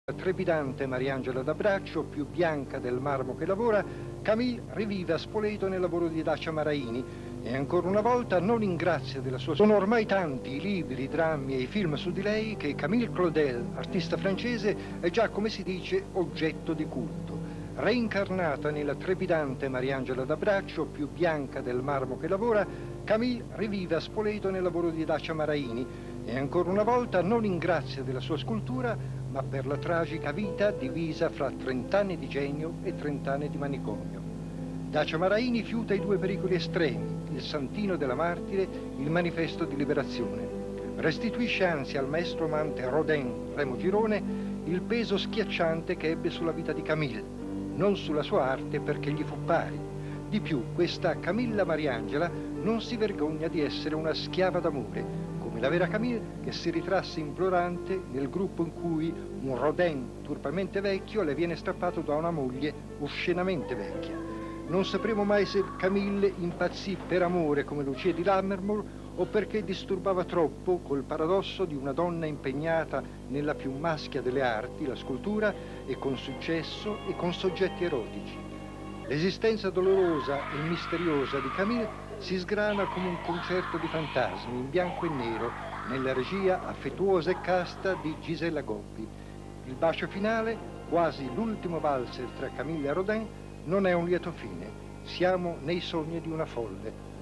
La trepidante Mariangela d'Abraccio, più bianca del marmo che lavora, Camille rivive a Spoleto nel lavoro di Dacia Maraini e ancora una volta, non in grazia della sua... Sono ormai tanti i libri, i drammi e i film su di lei che Camille Claudel, artista francese, è già, come si dice, oggetto di culto. Reincarnata nella trepidante Mariangela d'Abraccio, più bianca del marmo che lavora, Camille rivive a Spoleto nel lavoro di Dacia Maraini e ancora una volta, non in grazia della sua scultura, ma per la tragica vita divisa fra 30 anni di genio e 30 anni di manicomio. Dacia Maraini fiuta i due pericoli estremi, il santino della martire, il manifesto di liberazione. Restituisce anzi al maestro amante Rodin, Remo Girone, il peso schiacciante che ebbe sulla vita di Camille, non sulla sua arte perché gli fu pari. Di più, questa Camilla Mariangela non si vergogna di essere una schiava d'amore, la vera Camille che si ritrasse implorante nel gruppo in cui un Rodin turpamente vecchio le viene strappato da una moglie oscenamente vecchia. Non sapremo mai se Camille impazzì per amore come Lucia di Lammermoor o perché disturbava troppo col paradosso di una donna impegnata nella più maschia delle arti, la scultura, e con successo e con soggetti erotici. L'esistenza dolorosa e misteriosa di Camille si sgrana come un concerto di fantasmi in bianco e nero nella regia affettuosa e casta di Gisela Gobbi. Il bacio finale, quasi l'ultimo valzer tra Camille e Rodin, non è un lieto fine. Siamo nei sogni di una folle.